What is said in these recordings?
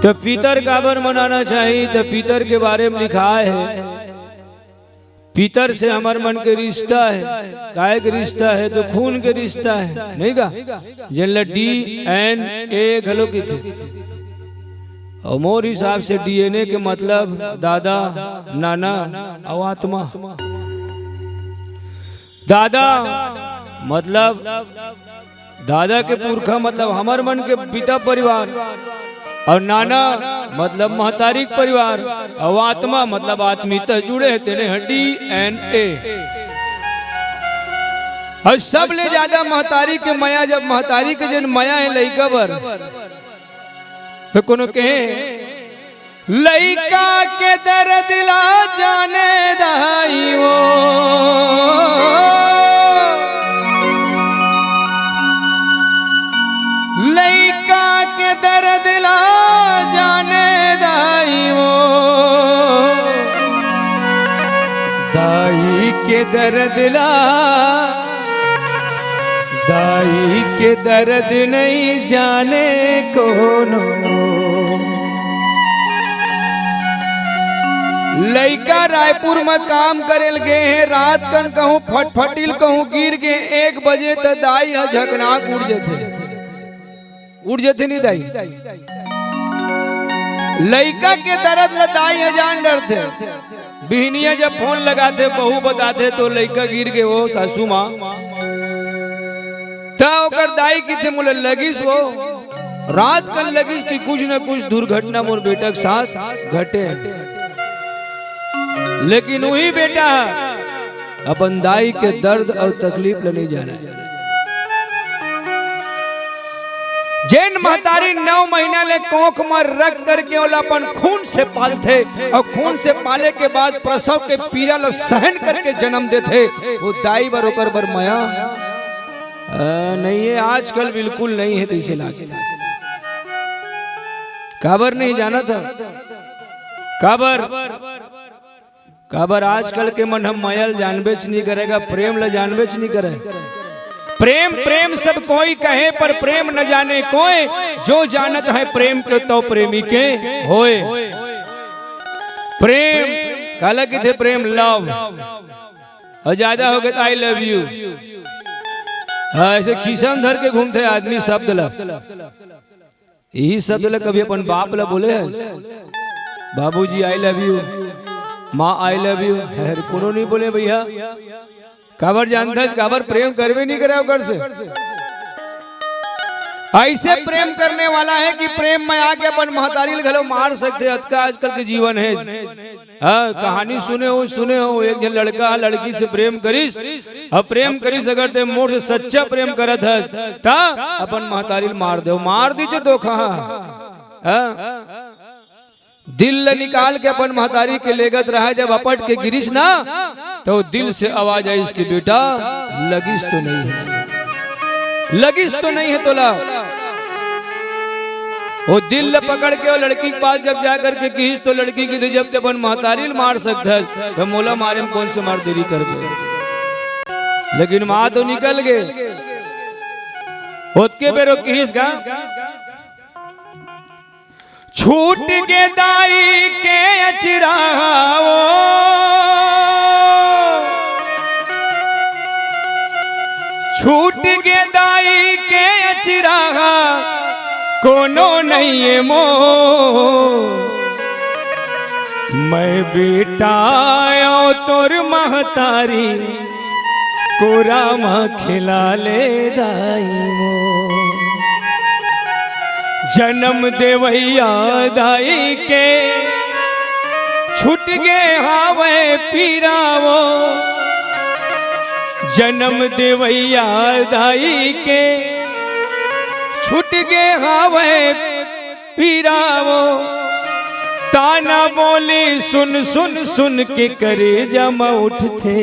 तो पीतर काबर मनाना चाहिए? तो पीतर के बारे में लिखा है, पीतर से हमार मन के रिश्ता है। काय के रिश्ता है? तो खून के रिश्ता है, नहीं का? जिन DNA घलो की थे, और मोर हिसाब से DNA के मतलब दादा, नाना और आत्मा। दादा मतलब दादा के पुरखा मतलब हमार मन के पिता परिवार, और नाना मतलब महतारिक परिवार, और आत्मा मतलब आत्मीयता जुड़े तेने DNA। और सब ले ज्यादा महतारी के माया, जब महतारी के जन माया है लइका बर, तो कोनो कहे लइका के दर्द ला जाने दाई वो, लइका के दर्द ला जाने दाई वो, दाई के दर्द ला, दाई के दर्द नहीं जाने कोनो। लइका रायपुर में काम करेल गए हैं, रात कन कहूँ फटफटिल कहूँ गिर के 1 बजे तक दाई झकनाक उड़ जाते नहीं दाई। लइका के दर्द ला दाई जान डरते, बिहनिया जब फोन लगाते बहू बताते तो लइका गिर के वो सासू माँ ओकर दाई की थे मुले लगिस वो रात कल लगिस कि कुछ न कुछ दुर्घटना मोर बेटा के साथ घटे, लेकिन वही बेटा अपन दाई के दर्द और तकलीफ ले नहीं जाना। जैन महतारी 9 महीना ले कोख में रख करके ओला अपन खून से पालते, और खून से पाले के बाद प्रसव के पीड़ा ला सहन करके जन्म देते। वो दाई बर ओकर बर माया नहीं है, आजकल बिल्कुल नहीं है। तैसे लागे काबर नहीं जाना था, काबर आजकल के मन हम मायल जानबेच नहीं करेगा, प्रेम ला जानबेच नहीं करे। प्रेम सब कोई कहे पर प्रेम न जाने कोई, जो जानत है प्रेम के तो प्रेमी के होए। प्रेम काला की थे प्रेम लव, और ज्यादा हो गए तो आई लव यू। ऐसे खीसा धर के घूमते आदमी शब्द ला, यही शब्द ला कभी अपन बाप ला बोले है बाबूजी आई लव यू, माँ आई लव यू, कोनो नहीं बोले भैया। काबर जानता है काबर प्रेम करवे नहीं करे घर से। ऐसे प्रेम करने वाला है कि प्रेम में आके अपन महतारी घलो मार सकते। आजकल के जीवन है। कहानी सुने हो एक जन लड़का लड़की से प्रेम करिस, अब प्रेम करिस अगर ते मोर से सच्चा प्रेम करत है ता अपन महतारी मार दीजिए धोखा। दिल ल निकाल के अपन महतारी के लेगत रहा, जब अपट के गिरिश ना तो दिल से आवाज आई इसकी बेटा लगिस तो नहीं है, लगिस तो नहीं है तोला। वो दिल पकड़ के वो लड़की के पास जब जाकर के खींच तो लड़की की जब ते अपन महतारी मार सकता है तो मोला मारे में कौन से मार देरी कर दे, लेकिन माँ तो निकल गए। होतके बेरो खींच का छूट के दाई के अचराओ, छूट के दाई के अचरा कोनो नहीं है मो, मैं बेटा तोर महतारी कोरा माँ खिला ले दाई मो, जन्म देवैया दाई के छूट गए हावे पीरावो, जन्म देवैया दाई के छूट गए हावे पीरावो, ताना बोली सुन सुन सुन के करे जमा उठते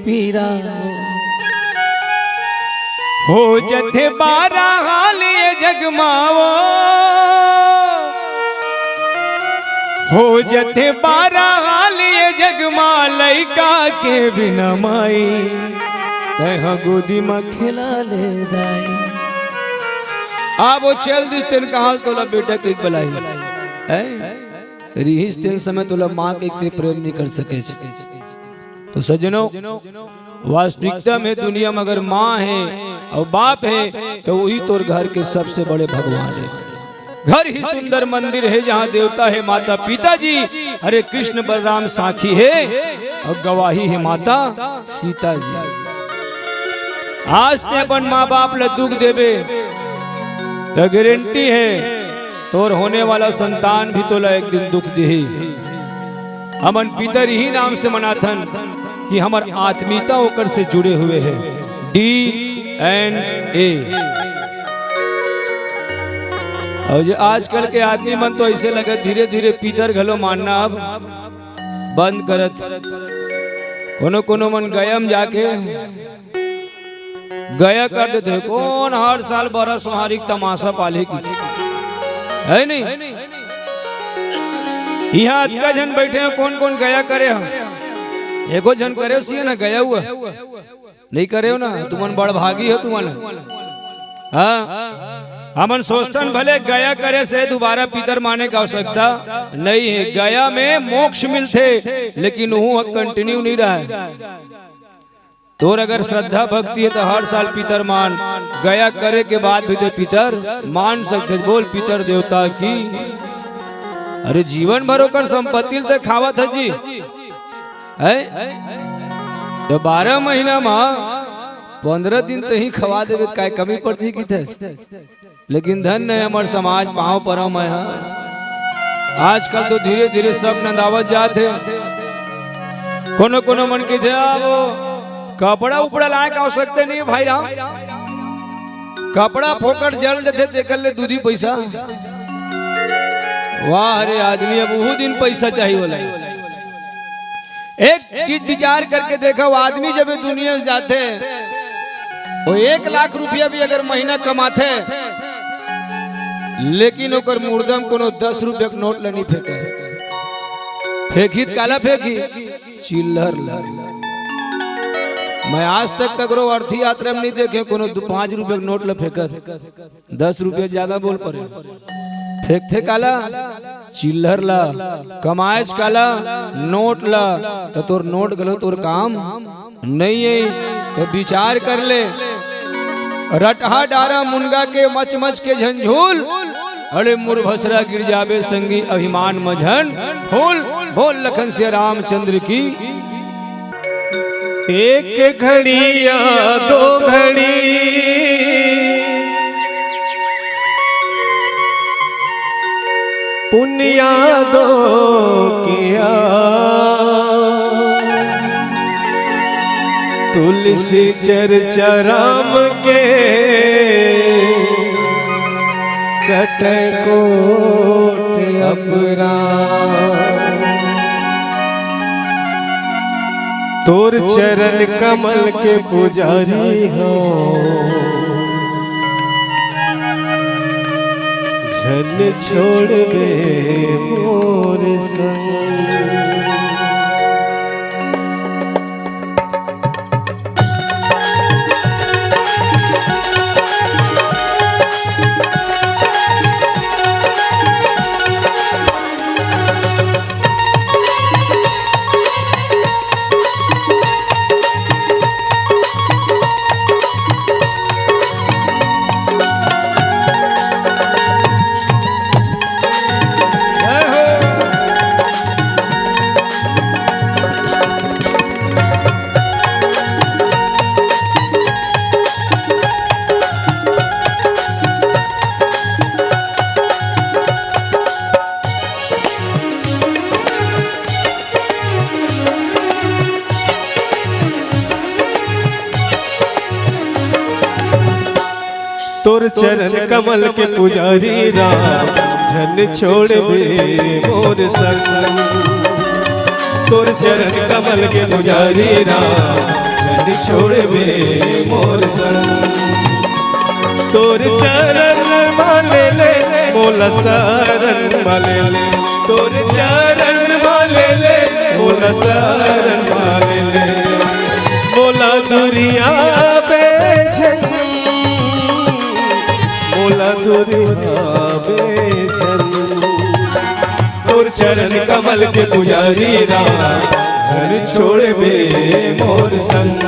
पीरावो, हो जथे 12 हाल ये जगमावो, हो जथे 12 हाल ये जगमा लइका के बिना माई, तहाँ गोदी में खिला ले दाई। अब वो चल दिस तेन का हाल तोला बेटा के बलाई रिहिस तेन समय तोला माँ के इतने प्रेम नहीं कर सके। तो सज्जनों, वास्तविकता में दुनिया में अगर माँ है और बाप है तो वही तोर घर के सबसे बड़े भगवान है। घर ही सुंदर मंदिर है जहाँ देवता है माता पिताजी, हरे कृष्ण बलराम साखी है और गवाही है माता सीता जी। आज ते अपन माँ बाप ला दुख देवे तो गारंटी है तोर होने वाला संतान भी तोला एक दिन दुख दे। हमन पितर ही नाम से मनाथन कि हमार आत्मीयता होकर से जुड़े हुए हैं, DNA। और जो आजकल के आदमी मन तो ऐसे लगे धीरे धीरे पितर घलो मानना अब बंद करत। कोनो कोनो मन गयम जाके गया कर देते। कौन हर साल बरस हारिक तमाशा पाले की है नहीं। यहाँ अतका जन बैठे हैं, कौन कौन गया करे हम? एको जन करे सी ना गया हुआ नहीं करे हो ना, तुमन बड़ भागी हो तुमन। हाँ, हमन सोचतन भले गया करे से दोबारा पितर माने का आवश्यकता नहीं है। गया में मोक्ष मिलते लेकिन वो कंटिन्यू नहीं रहा है। तोर अगर श्रद्धा भक्ति है तो हर साल पितर मान, गया करे के बाद भी तो पितर मान सकते। बोल पितर देवता की। अरे जीवन भर होकर संपत्ति तो खावत है जी है तो 12 महीना में 15 दिन तो ही खवा देवे काय कमी पड़ती की थे। लेकिन धन है हमार समाज पाँव पर मैं। आजकल तो धीरे धीरे सब नंदावत जाते। कोनो कोनो मन की थे वो कपड़ा उपड़ा लाए का आवश्यकता नहीं भाई राम। कपड़ा फोकट जल जाते देख ले दूधी पैसा। वाह अरे आदमी अब वो दिन पैसा चाहिए बोला। एक चीज विचार करके देखो, आदमी जब दुनिया से जाते वो 1 लाख रुपया भी अगर महीना कमाते लेकिन ओकर मुर्दम कोनो 10 रुपया के नोट नहीं फेंके। फेंकी काला फेंकी चिल्लर लर। मैं आज तक ककरो अर्थी यात्रा में नहीं देखे कोनो 5 रुपए के नोट ला फेंकर। 10 रुपया ज्यादा बोल पड़े। फेंकते काला चिल्लर ला, कमाएच काला नोट ला। तो तोर नोट गलो तोर काम नहीं है तो विचार कर ले। रटहा डारा मुनगा के मच मच के झंझोल, अरे मुरभसरा गिर जावे संगी अभिमान मझन फूल। बोल लखन से रामचंद्र की। एक घड़ी या 2 घड़ी पुनिया दो किया, तुलसी चर्चा राम के कटकोट अपरा। तोर चरण कमल के पुजारी हो, झन छोड़ दे मोर संग। तोर चरण कमल के पुजारी राम, झन छोड़ बे मोर संग। तोर चरण कमल के पुजारी राम, झन छोड़ बे मोर संग। तोर चरण माले ले मोला शरण माले ले, तोर चरण माले ले मोला शरण माले ले। मोला दुरिया बेझन, मोला दुरिया बेझन, चरण कमल के पुजारी राम घर छोड़ बे मोर संग।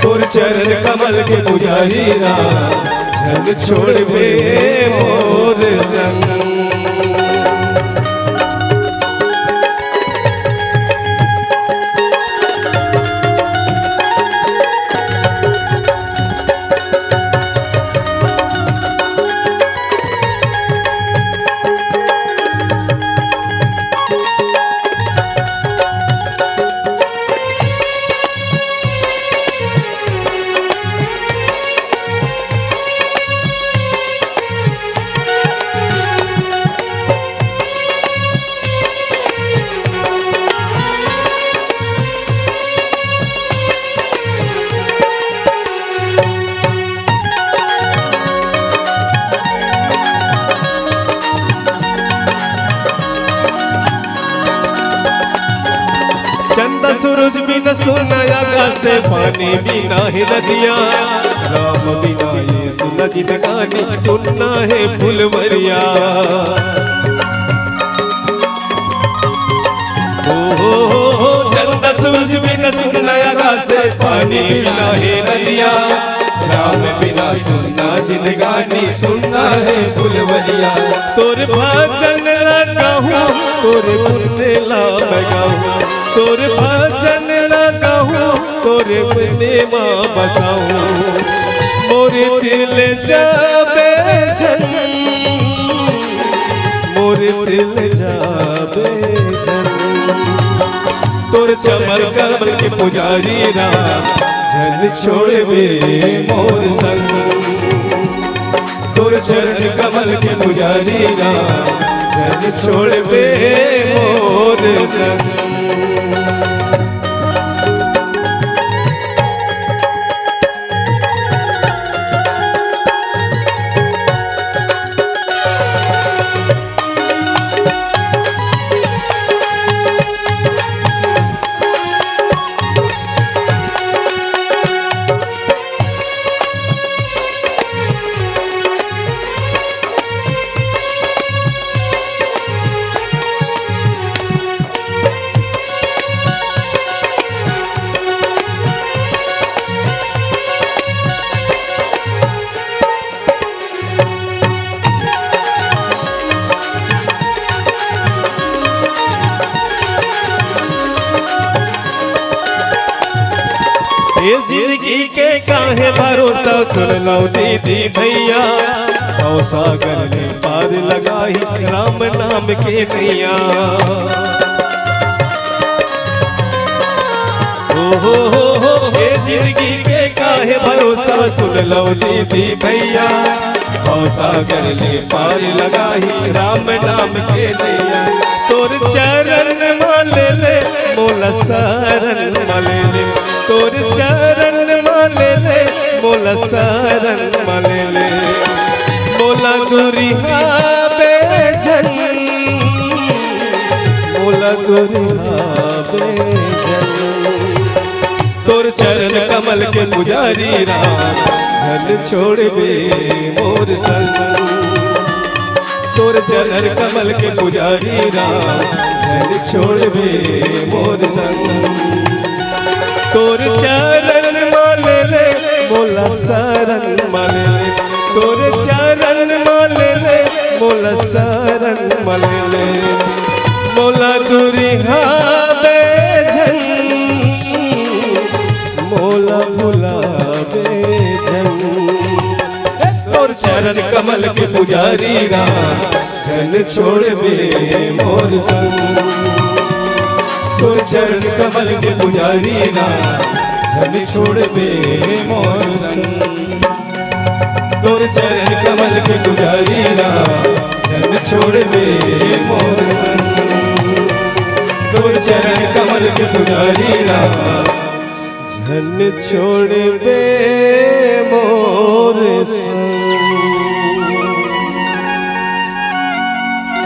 तोर चरण कमल के पुजारी राम घर छोड़ बे मोर संग। चंदा सूरज बिना सोना आकाश से पानी बिना है नदिया। राम बिना ये सुना जिंदगानी सुनना है फुलवरिया। हो चंदा सूरज बिना सोना आकाश से पानी बिना है नदिया। राम बिना सुनना जिंदगानी सुनना है फुलवरिया। तोर भजन लगाऊं तोरे गुने ला लगाऊं। तोर भजन लगाऊं तोरे गुने मां बसाऊं। मोरे दिल जाबे झन मोरे दिल जाबे झन। तोर चमर कमल के पुजारी राम झन छोड़ बे मोर संग। तोर चरण कमल के पुजारी राम झन छोड़ बे मोर संग। ये जिंदगी के काहे भरोसा सुन लो दीदी भैया। और सागर ने पार लगाई राम नाम के नैया। हो ये जिंदगी के काहे भरोसा सुन लो दीदी भैया। और सागर ने पार लगाई राम नाम के नैया। तोर चरण माले ले मोला शरण माले ले। तोर चरण माले ले मोला शरण माले ले। मोला दुरिहा बेझन मोला दुरिहा बेझन। तोर चरण कमल के पुजारी राम झन छोड़ बे मोर संग। तोर चरण कमल के पुजारी राम झन छोड़ बे मोर संग। तोर चरण माले ले मोला शरण माले ले। तोर चरण माले ले मोला शरण माले ले। मोला दुरिहा बेझन मोला भुला बेझन। तोर चरण कमल के पुजारी राम झन छोड़ बे मोर संग। तोर चरण कमल के पुजारी राम झन छोड़ बे मोर संग। तोर चरण कमल के पुजारी राम झन छोड़ बे मोर संग। तोर चरण कमल के पुजारी राम झन छोड़ बे मोर संग।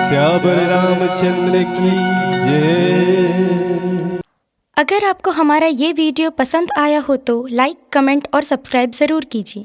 श्याम रामचंद्र की जय। अगर आपको हमारा ये वीडियो पसंद आया हो तो लाइक, कमेंट और सब्सक्राइब ज़रूर कीजिए।